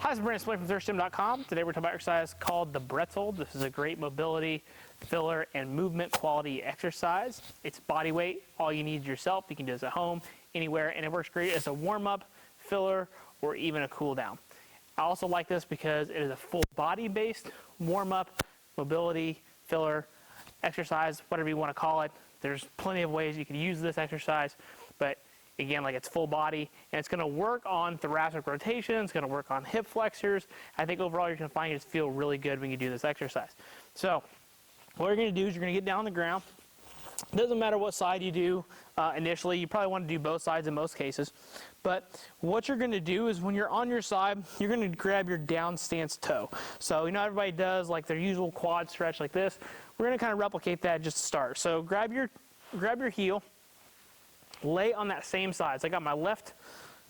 Hi, this is Brandon from ThirstGym.com. Today we're talking about exercise called the Bretzel. This is a great mobility, filler, and movement quality exercise. It's body weight. All you need is yourself. You can do this at home, anywhere, and it works great as a warm-up, filler, or even a cool down. I also like this because it is a full body-based warm-up, mobility, filler, exercise, whatever you want to call it. There's plenty of ways you can use this exercise, but again, like it's full body, and it's going to work on thoracic rotation, it's going to work on hip flexors. I think overall you're going to find you just feel really good when you do this exercise. So what you're going to do is you're going to get down on the ground. It doesn't matter what side you do initially. You probably want to do both sides in most cases. But what you're going to do is when you're on your side, you're going to grab your down stance toe. So you know everybody does like their usual quad stretch like this. We're going to kind of replicate that just to start. So grab your heel, lay on that same side. So I got my left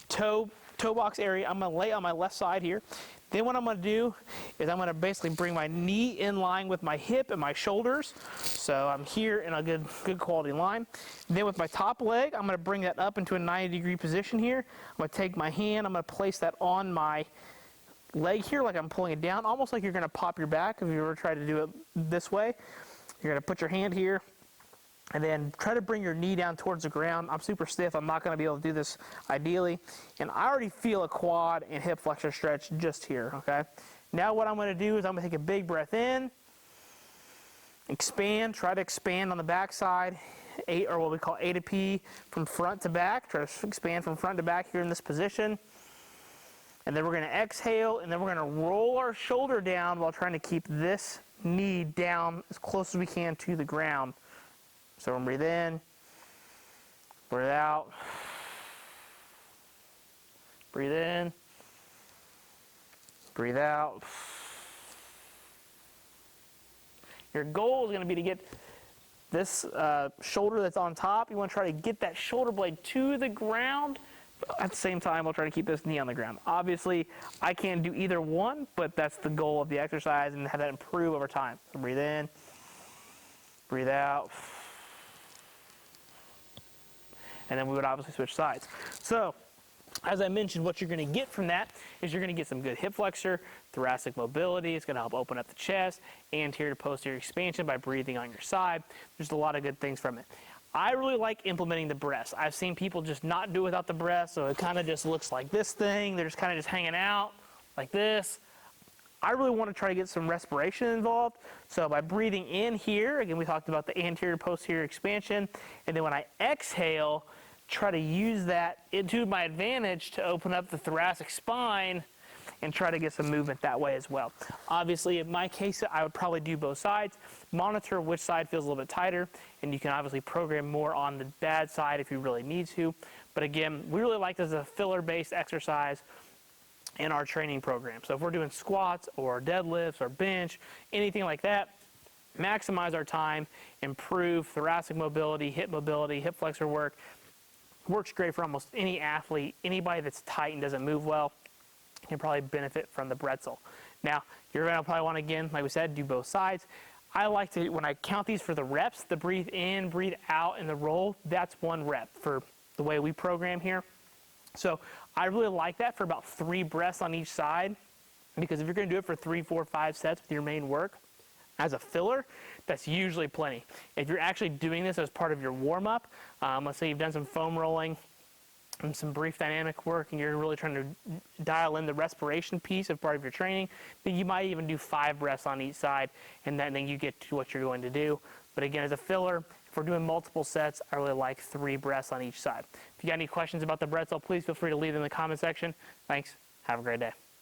toe box area. I'm going to lay on my left side here. Then what I'm going to do is I'm going to basically bring my knee in line with my hip and my shoulders. So I'm here in a good quality line. Then with my top leg, I'm going to bring that up into a 90-degree position here. I'm going to take my hand, I'm going to place that on my leg here like I'm pulling it down, almost like you're going to pop your back if you ever try to do it this way. You're going to put your hand here and then try to bring your knee down towards the ground. I'm super stiff. I'm not going to be able to do this ideally. And I already feel a quad and hip flexor stretch just here, okay? Now what I'm going to do is I'm going to take a big breath in, expand, try to expand on the back side, or what we call A to P, from front to back. Try to expand from front to back here in this position. And then we're going to exhale, and then we're going to roll our shoulder down while trying to keep this knee down as close as we can to the ground. So we're going to breathe in, breathe out, breathe in, breathe out. Your goal is going to be to get this shoulder that's on top. You want to try to get that shoulder blade to the ground. At the same time, we'll try to keep this knee on the ground. Obviously, I can't do either one, but that's the goal of the exercise and have that improve over time. So breathe in, breathe out. And then we would obviously switch sides. So, as I mentioned, what you're going to get from that is you're going to get some good hip flexor, thoracic mobility. It's going to help open up the chest, anterior to posterior expansion by breathing on your side. There's a lot of good things from it. I really like implementing the breaths. I've seen people just not do without the breath, so it kind of just looks like this thing. They're just kind of just hanging out like this. I really want to try to get some respiration involved. So by breathing in here, again, we talked about the anterior posterior expansion, and then when I exhale, try to use that into my advantage to open up the thoracic spine and try to get some movement that way as well. Obviously, in my case, I would probably do both sides, monitor which side feels a little bit tighter, and you can obviously program more on the bad side if you really need to. But again, we really like this as a filler-based exercise in our training program. So if we're doing squats or deadlifts or bench, anything like that, maximize our time, improve thoracic mobility, hip flexor work. Works great for almost any athlete. Anybody that's tight and doesn't move well can probably benefit from the Bretzel. Now, you're going to probably want to, again, like we said, do both sides. I like to, when I count these for the reps, the breathe in, breathe out, and the roll, that's one rep for the way we program here. So I really like that for about 3 breaths on each side, because if you're going to do it for 3, 4, 5 sets with your main work as a filler, that's usually plenty. If you're actually doing this as part of your warm-up, let's say you've done some foam rolling and some brief dynamic work and you're really trying to dial in the respiration piece of part of your training, then you might even do 5 breaths on each side, and then you get to what you're going to do. But again, as a filler, if we're doing multiple sets, I really like 3 breaths on each side. If you got any questions about the Bretzel, please feel free to leave them in the comment section. Thanks. Have a great day.